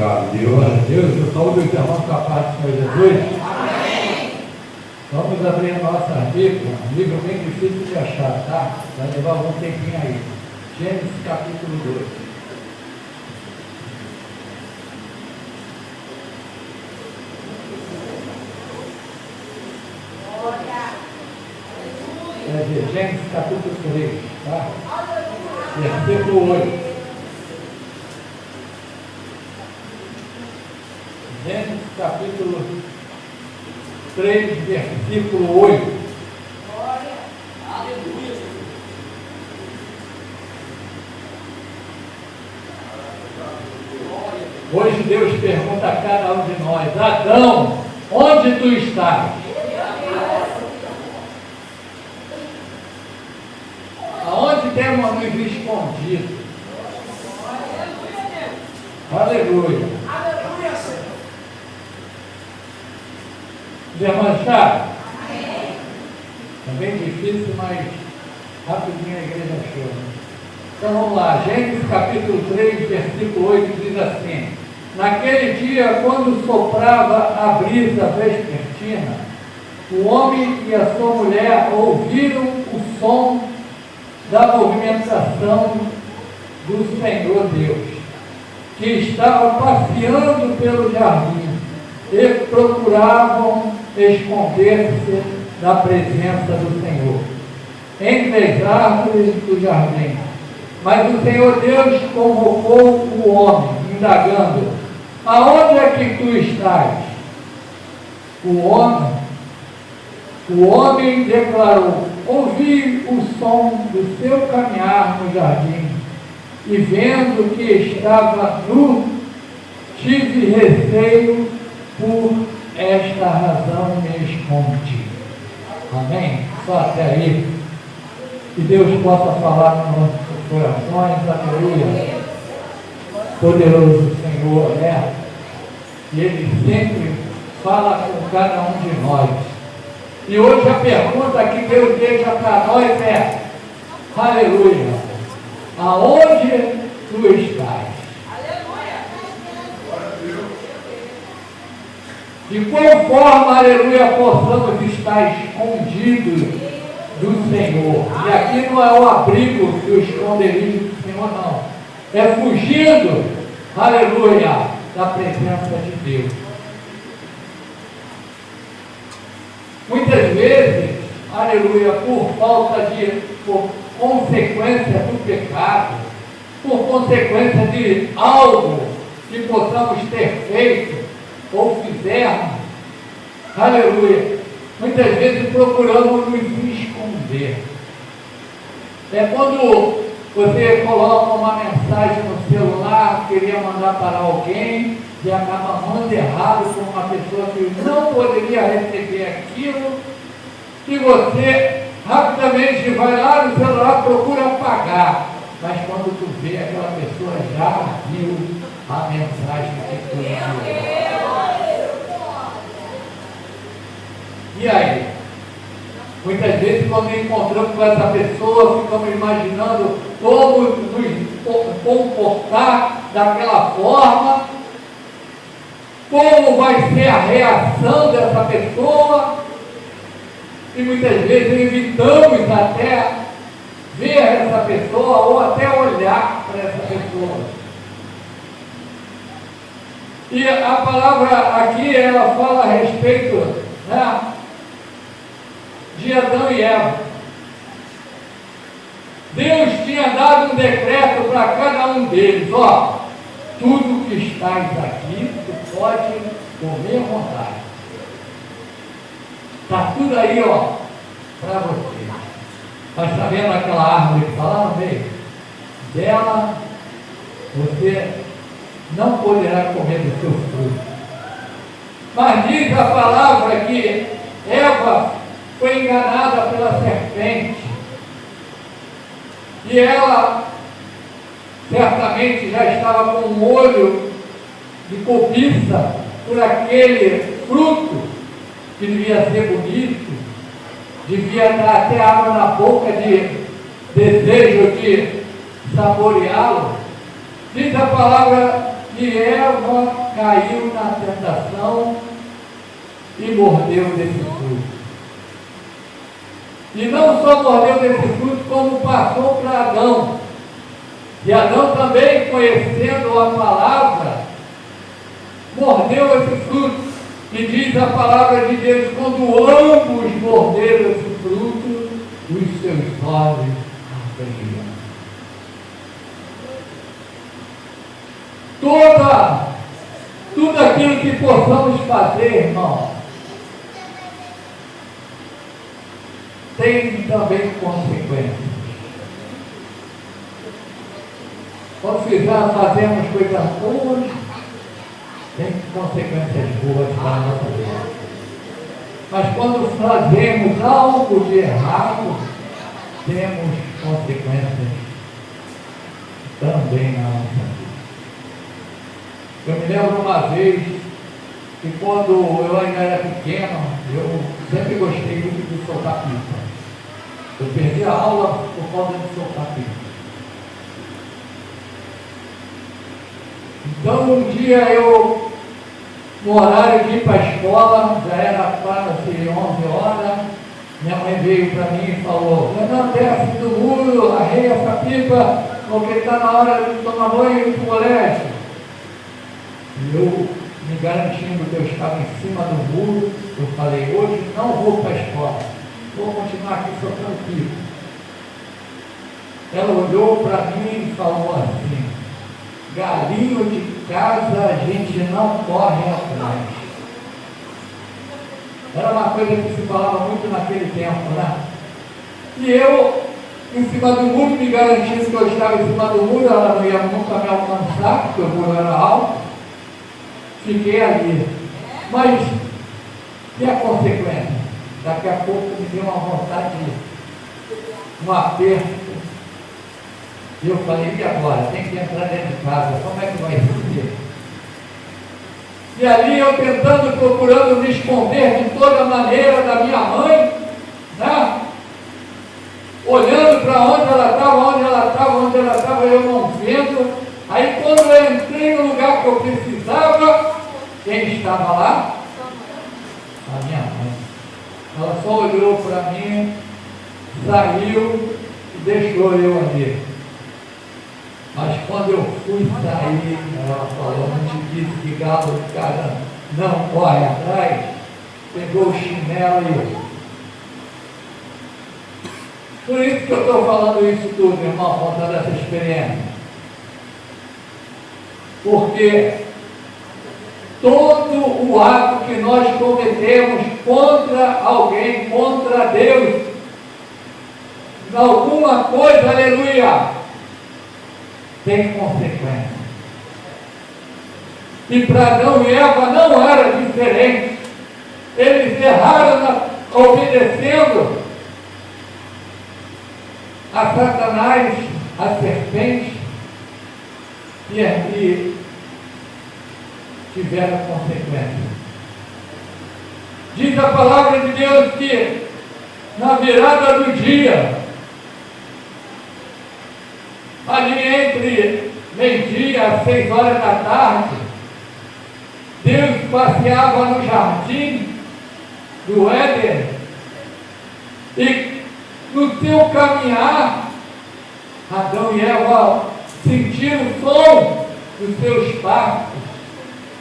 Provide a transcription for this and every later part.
Obrigado, Deus. Glória a Deus, eu saúdo os irmãos com a paz do Senhor Jesus. Amém. Vamos abrir a nossa Bíblia, um livro bem difícil de achar, tá? Vai levar algum tempinho aí. Gênesis capítulo 2. Quer dizer, Gênesis capítulo 3, tá? Versículo 8. Gênesis capítulo 3, versículo 8. Aleluia. Hoje Deus pergunta a cada um de nós: Adão, onde tu estás? Aonde temos nos escondido? Aleluia. Aleluia, Senhor. Os irmãos acharam? É bem difícil, mas rapidinho a igreja achou. Então vamos lá, Gênesis capítulo 3, versículo 8 diz assim: naquele dia, quando soprava a brisa vespertina, o homem e a sua mulher ouviram o som da movimentação do Senhor Deus, que estava passeando pelo jardim, e procuravam esconder-se da presença do Senhor entre as árvores do jardim. Mas o Senhor Deus convocou o homem, indagando: aonde é que tu estás? O homem declarou: ouvi o som do seu caminhar no jardim, e vendo que estava nu, tive receio, por esta razão me escondi. Amém? Só até aí. Que Deus possa falar nos nossos corações. Aleluia. Poderoso Senhor, né? E Ele sempre fala com cada um de nós. E hoje a pergunta que Deus deixa para nós é: aleluia, aonde tu estás? De qual forma, aleluia, possamos estar escondidos do Senhor? E aqui não é o abrigo e o esconderijo do Senhor, não. É fugindo, aleluia, da presença de Deus. Muitas vezes, aleluia, por consequência do pecado, por consequência de algo que possamos ter feito ou fizermos, aleluia, muitas vezes procuramos nos esconder. É quando você coloca uma mensagem no celular, queria mandar para alguém, e acaba mandando errado com uma pessoa que não poderia receber aquilo, e você rapidamente vai lá no celular, procura apagar, mas quando tu vê, aquela pessoa já viu a mensagem que tu enviou. E aí? Muitas vezes, quando encontramos com essa pessoa, ficamos imaginando como nos comportar daquela forma, como vai ser a reação dessa pessoa, e muitas vezes evitamos até ver essa pessoa ou até olhar para essa pessoa. E a palavra aqui, ela fala a respeito, né, de Adão e Eva. Deus tinha dado um decreto para cada um deles: ó, tudo que estás aqui, tu pode comer à vontade. Está tudo aí, ó, para você. Mas está vendo aquela árvore que está lá no meio? Dela, você não poderá comer do seu fruto. Mas diz a palavra que Eva foi enganada pela serpente, e ela certamente já estava com um olho de cobiça por aquele fruto que devia ser bonito, devia dar até água na boca de desejo de saboreá-lo. Diz a palavra e Eva caiu na tentação e mordeu desse fruto. E não só mordeu desse fruto, como passou para Adão. E Adão também, conhecendo a palavra, mordeu esse fruto. E diz a palavra de Deus, quando ambos morderam esse fruto, os seus olhos abriram. Tudo aquilo que possamos fazer, irmão, tem também consequências. Quando fazemos coisas boas, tem consequências boas para a nossa vida. Mas quando fazemos algo de errado, temos consequências também na nossa vida. Eu me lembro uma vez que quando eu ainda era pequeno, eu sempre gostei muito de soltar pipa. Eu perdi a aula por causa de soltar pipa. Então um dia eu, no horário de ir para a escola, já era quase 11 horas, minha mãe veio para mim e falou: não, desce do muro, arreia essa pipa, porque está na hora de tomar banho e ir para o colégio. E eu, me garantindo que eu estava em cima do muro, eu falei: hoje não vou para a escola, vou continuar aqui soltando pipa. Ela olhou para mim e falou assim: galinho de casa a gente não corre atrás. Era uma coisa que se falava muito naquele tempo, né? E eu, em cima do muro, me garantindo que eu estava em cima do muro, ela não ia nunca me alcançar, porque o muro era alto. Fiquei ali. Mas, e a consequência? Daqui a pouco me deu uma vontade, um aperto. E eu falei: e agora? Tem que entrar dentro de casa, como é que vai ser? E ali eu tentando, procurando me esconder de toda maneira da minha mãe, né? Olhando para onde ela estava, eu não vendo. Aí quando eu entrei no lugar que eu precisava, quem estava lá? A minha mãe. Ela só olhou para mim, saiu e deixou eu ali. Mas quando eu fui sair, ela falou: não te disse que galo de casa não corre atrás? Pegou o chinelo e... Por isso que eu estou falando isso tudo, irmão, contando essa experiência. Porque todo o ato que nós cometemos contra alguém, contra Deus, em alguma coisa, aleluia, tem consequência. E para Adão e Eva não era diferente. Eles erraram obedecendo a Satanás, a serpente, e ali tiveram consequências. Diz a palavra de Deus que na virada do dia, ali entre meio-dia às 6 horas da tarde, Deus passeava no jardim do Éden e no seu caminhar, Adão e Eva sentiram o som dos seus passos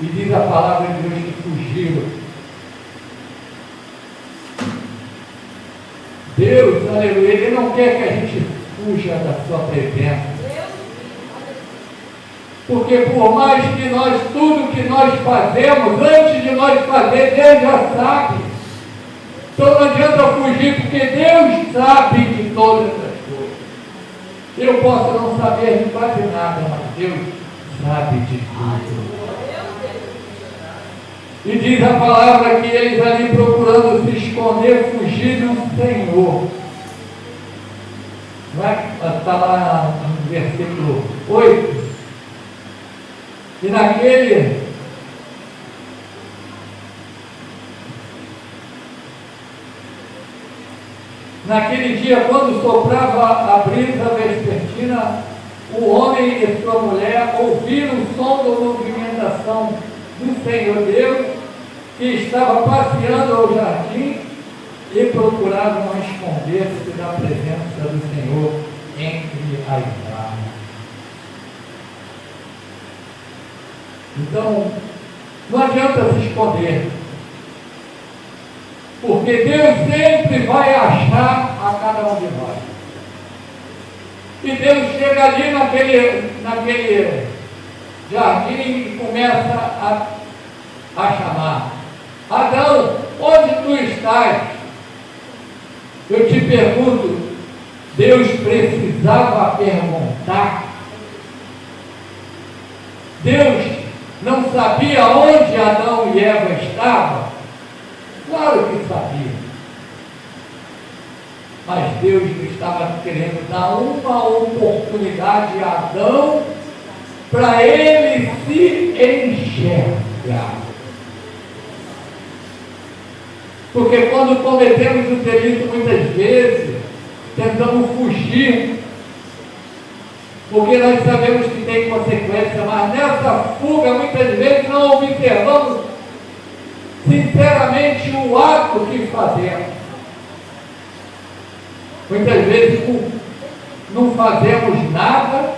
e diz a palavra de Deus que fugiram. Deus, aleluia, Ele não quer que a gente fuja da sua presença. Porque por mais que nós, tudo que nós fazemos, antes de nós fazer, Deus já sabe. Então não adianta fugir, porque Deus sabe de todas as coisas. Eu posso não saber de quase nada, mas Deus sabe de tudo. E diz a palavra que eles ali procurando se esconder, fugir do Senhor. Está lá no versículo 8. E naquele dia, quando soprava a brisa vespertina, o homem e sua mulher ouviram o som da movimentação do Senhor Deus, que estava passeando ao jardim, e procuraram não esconder-se da presença do Senhor entre as árvores. Então, não adianta se esconder, porque Deus sempre vai achar a cada um de nós. E Deus chega ali naquele jardim e começa a chamar: Adão, onde tu estás? Eu te pergunto, Deus precisava perguntar? Deus não sabia onde Adão e Eva estavam? Claro que sabia. Mas Deus estava querendo dar uma oportunidade a Adão para ele se enxergar. Porque quando cometemos o delito, muitas vezes, tentamos fugir, porque nós sabemos que tem consequência, mas nessa fuga, muitas vezes, não observamos sinceramente o ato que fazemos. Muitas vezes não fazemos nada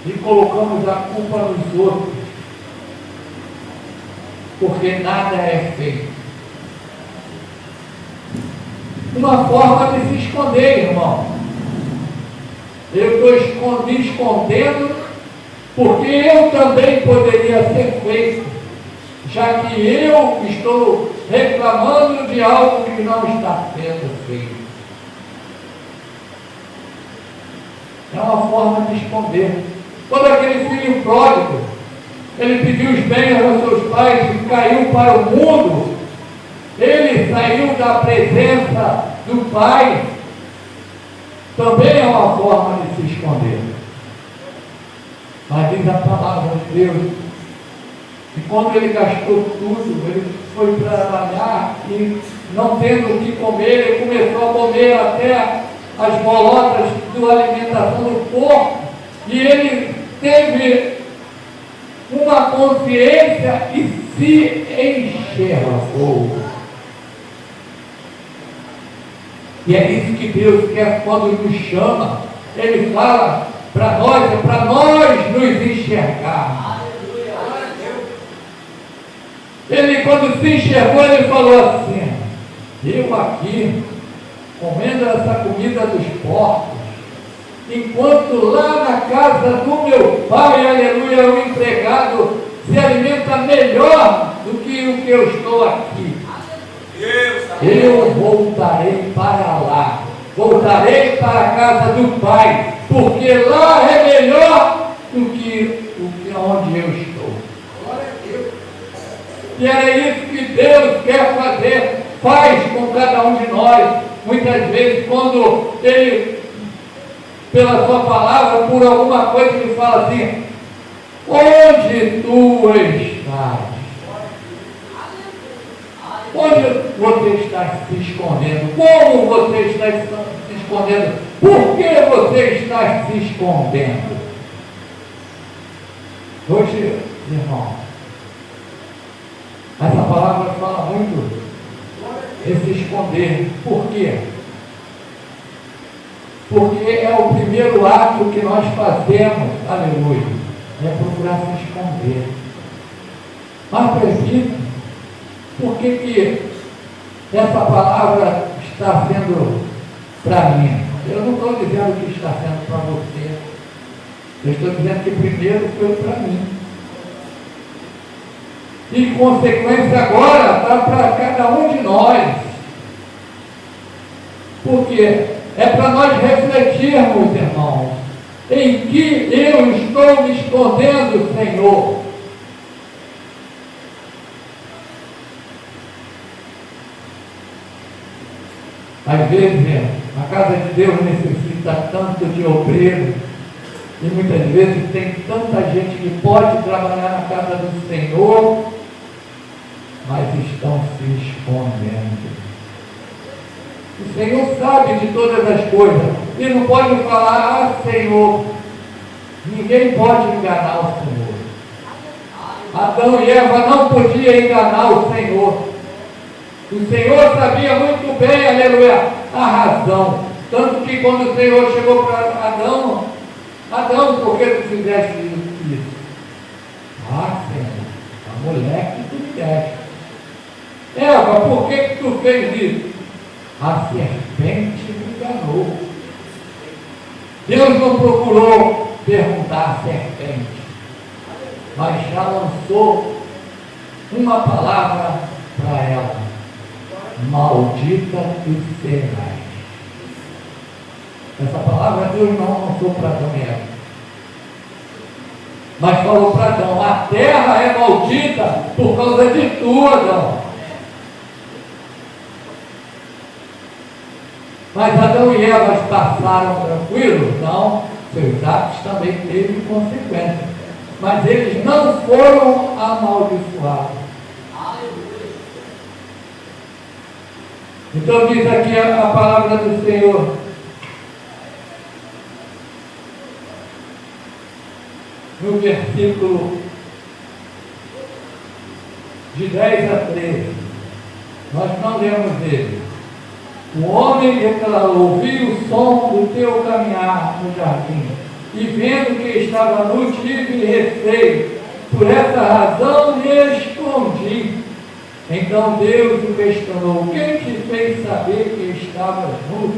e colocamos a culpa nos outros, porque nada é feito. Uma forma de se esconder, irmão. Eu estou me escondendo porque eu também poderia ser feito, já que eu estou reclamando de algo que não está sendo feito. É uma forma de esconder. Quando aquele filho pródigo, ele pediu os bens aos seus pais e caiu para o mundo, ele saiu da presença do pai, também é uma forma de se esconder. Mas diz a palavra de Deus, e quando ele gastou tudo, ele foi trabalhar e não tendo o que comer, ele começou a comer até as bolotas da alimentação do porco, e ele teve uma consciência e se enxergou. E é isso que Deus quer quando nos chama. Ele fala para nós, é para nós nos enxergarmos. Ele, quando se enxergou, ele falou assim: eu aqui, comendo essa comida dos porcos, enquanto lá na casa do meu pai, aleluia, o empregado se alimenta melhor do que o que eu estou aqui. Eu voltarei para lá, voltarei para a casa do pai, porque lá é melhor do que onde eu estou. E era isso que Deus quer fazer, faz com cada um de nós. Muitas vezes, quando Ele, pela sua palavra, por alguma coisa, Ele fala assim: onde tu estás? Onde você está se escondendo? Como você está se escondendo? Por que você está se escondendo? Hoje, irmão, essa palavra fala muito de se esconder. Por quê? Porque é o primeiro ato que nós fazemos, aleluia, é procurar se esconder. Mas, presbítero, por que essa palavra está sendo para mim? Eu não estou dizendo que está sendo para você. Eu estou dizendo que primeiro foi para mim. E consequência agora está para cada um de nós. Porque é para nós refletirmos, irmãos, em que eu estou me escondendo, Senhor. Às vezes, a casa de Deus necessita tanto de obreiro, e muitas vezes tem tanta gente que pode trabalhar na casa do Senhor, mas estão se escondendo. O Senhor sabe de todas as coisas, e não pode falar, Senhor. Ninguém pode enganar o Senhor. Adão e Eva não podiam enganar o Senhor. O Senhor sabia muito bem, aleluia, a razão. Tanto que quando o Senhor chegou para Adão, Adão, por que tu fizeste isso? Ah, Senhor, a mulher que tu me deste. Eva, por que tu fez isso? A serpente me enganou. Deus não procurou perguntar à serpente, mas já lançou uma palavra para ela: maldita tu serás. Essa palavra Deus não lançou para Adão e Eva, mas falou para Adão: a terra é maldita por causa de tu, Adão. Mas Adão e Eva passaram tranquilos? Não, seus atos também teve consequências, mas eles não foram amaldiçoados. Então diz aqui a palavra do Senhor: no versículo de 10 a 13, nós não lemos ele. O homem declarou: ouvi o som do teu caminhar no jardim, e vendo que estava nu, tive receio. Por essa razão me escondi. Então Deus o questionou: quem te fez saber que estavas nu?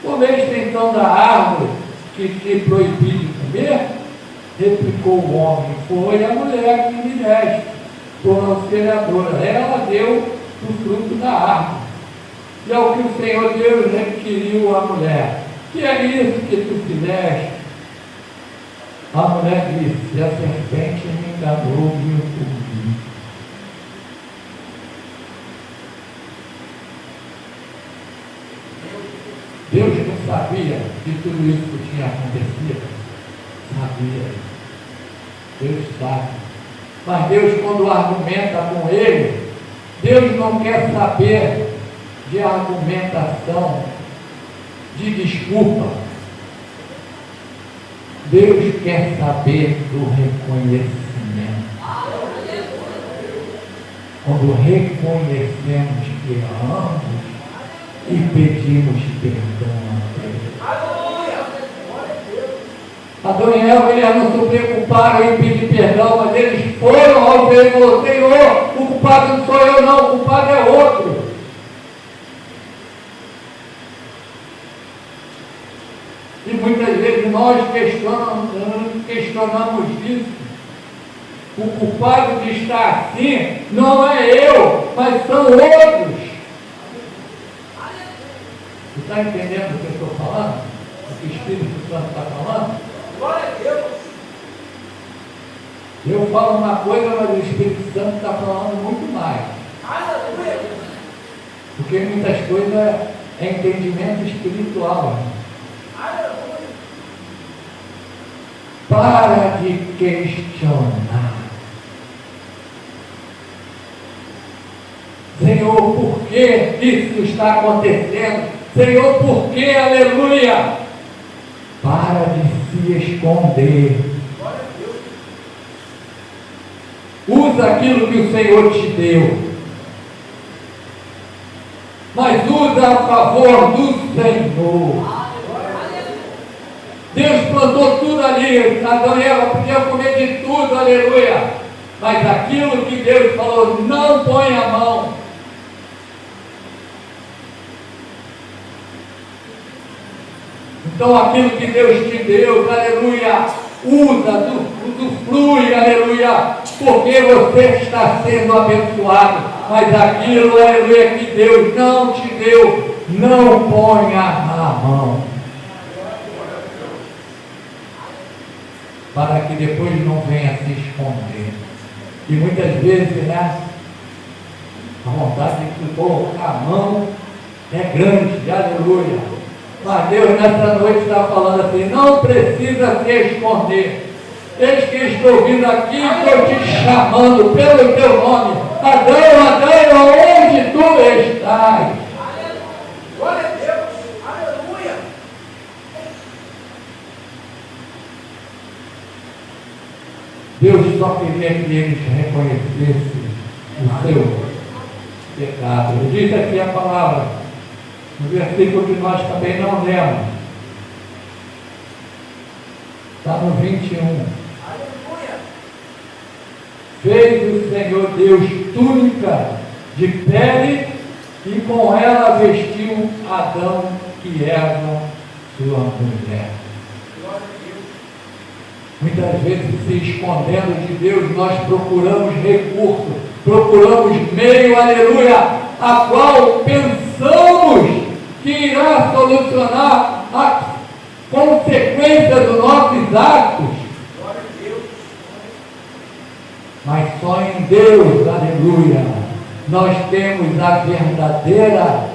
Comeste então da árvore que te proibi de comer? Replicou o homem: foi a mulher que me deste por auxiliadora. Ela deu o fruto da árvore. E ao que o Senhor Deus requiriu à mulher: que é isso que tu fizeste? A mulher disse: a serpente me enganou e eu comi. Deus não sabia que tudo isso tinha acontecido? Sabia. Deus sabe. Mas Deus, quando argumenta com ele, Deus não quer saber de argumentação, de desculpa. Deus quer saber do reconhecimento. Quando reconhecemos que erramos e pedimos perdão a Deus. Adão e Eva, eles não se preocuparam em pedir perdão, mas eles foram ao Senhor e falaram: Senhor, o culpado não sou eu não, o culpado é outro. E muitas vezes nós questionamos isso. O culpado de estar assim não é eu, mas são outros. Você está entendendo o que eu estou falando? O que o Espírito Santo está falando? Glória a Deus. Eu falo uma coisa, mas o Espírito Santo está falando muito mais. Aleluia. Porque muitas coisas é entendimento espiritual. Aleluia. Para de questionar. Senhor, por que isso está acontecendo? Senhor, por que? Aleluia! Para de se esconder. Usa aquilo que o Senhor te deu, mas usa a favor do Senhor. Deus plantou tudo ali, Adão e Eva podiam comer de tudo, aleluia. Mas aquilo que Deus falou: não põe a mão. Então aquilo que Deus te deu, aleluia, usa, usufrui, aleluia, porque você está sendo abençoado. Mas aquilo, aleluia, que Deus não te deu, não ponha a mão. Para que depois não venha se esconder. E muitas vezes, né, a vontade de colocar a mão é grande, aleluia. Mas Deus nessa noite está falando assim: não precisa se esconder. Eis que estou vindo aqui, estou te chamando pelo teu nome. Adão, Adão, onde tu estás? Glória a Deus. Aleluia. Deus só queria que eles reconhecessem o seu pecado. Ele diz aqui a palavra, no versículo que nós também não lemos. Está no 21. Aleluia. Fez o Senhor Deus túnica de pele e com ela vestiu Adão e Eva, sua mulher. Glória a Deus. Muitas vezes, se escondendo de Deus, nós procuramos recurso, procuramos meio, aleluia, a qual pensamos que irá solucionar a consequência dos nossos atos. Glória a Deus. Mas só em Deus, aleluia, nós temos a verdadeira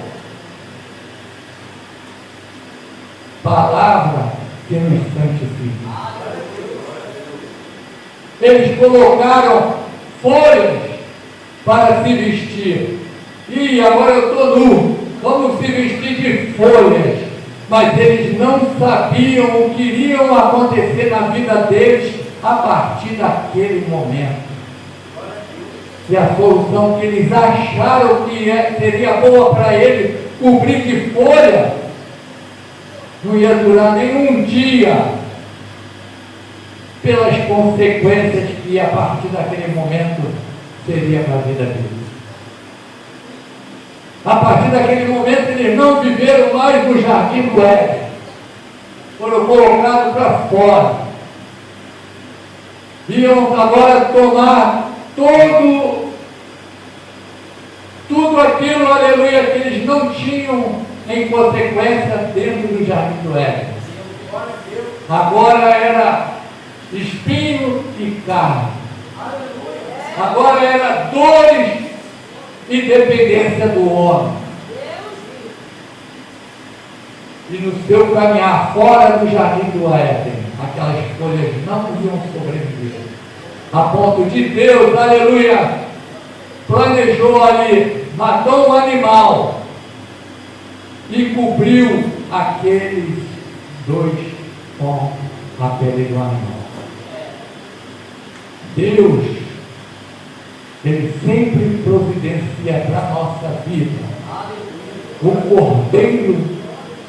palavra que nos santifica. Eles colocaram folhas para se vestir. E agora eu estou nu, vamos se vestir de folhas. Mas eles não sabiam o que iria acontecer na vida deles a partir daquele momento. E a solução que eles acharam que seria boa para eles, cobrir de folha, não ia durar nem um dia, pelas consequências que a partir daquele momento seria para a vida deles. A partir daquele momento eles não viveram mais no jardim do Éden, foram colocados para fora, iam agora tomar tudo aquilo, aleluia, que eles não tinham em consequência dentro do jardim do Éden. Glória a Deus. Agora era espinho e carne. Aleluia. Agora era dores e dependência do homem. E no seu caminhar fora do jardim do Éden, aquelas folhas não iam sobreviver. A ponto de Deus, aleluia, planejou ali, matou um animal e cobriu aqueles dois com a pele do animal. Deus, Ele sempre providencia para a nossa vida o Cordeiro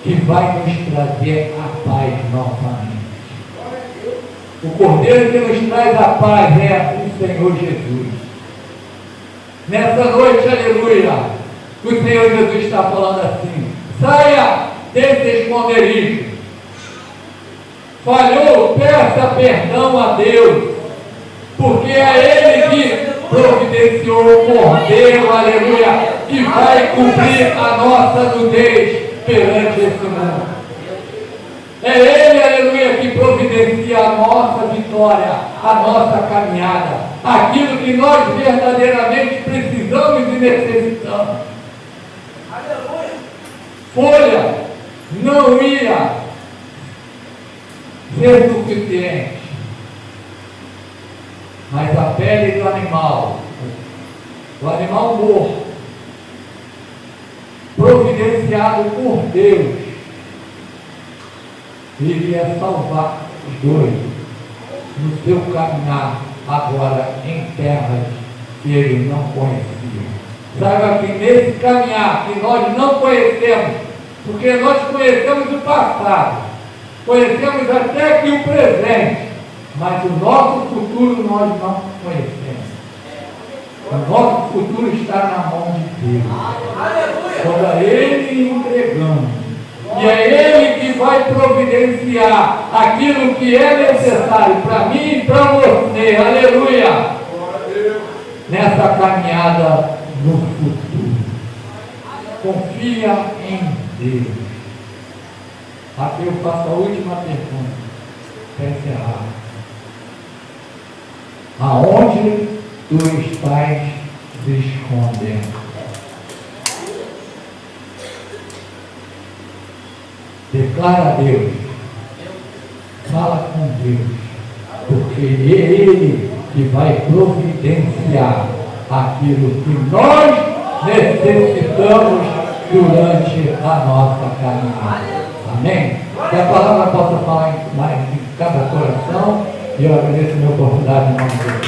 que vai nos trazer a paz novamente. O Cordeiro que nos traz a paz é o Senhor Jesus. Nessa noite, aleluia, o Senhor Jesus está falando assim: saia desse esconderijo. Falhou, peça perdão a Deus, porque é Ele que providenciou o Cordeiro, aleluia, que vai cumprir a nossa nudez perante esse mundo. É Ele, aleluia, que providencia a nossa vitória, a nossa caminhada, aquilo que nós verdadeiramente precisamos e necessitamos. Aleluia. Folha não ia ser suficiente, mas a pele do animal, o animal morto, providenciado por Deus, iria salvar os dois no seu caminhar agora em terras que eles não conheciam. Saiba que nesse caminhar que nós não conhecemos, porque nós conhecemos o passado, conhecemos até que o presente, mas o nosso futuro nós não conhecemos. O nosso futuro está na mão de Deus. Aleluia. Quando a Ele entregamos, e é Ele que vai providenciar aquilo que é necessário para mim e para você, aleluia, nessa caminhada no futuro. Confia em Deus. Aqui eu faço a última pergunta para encerrar. Aonde tu estás se escondendo? Declara a Deus, fala com Deus, porque é Ele que vai providenciar aquilo que nós necessitamos durante a nossa caminhada. Amém? Que a palavra possa falar mais em cada coração E eu agradeço a minha oportunidade em nome de Deus.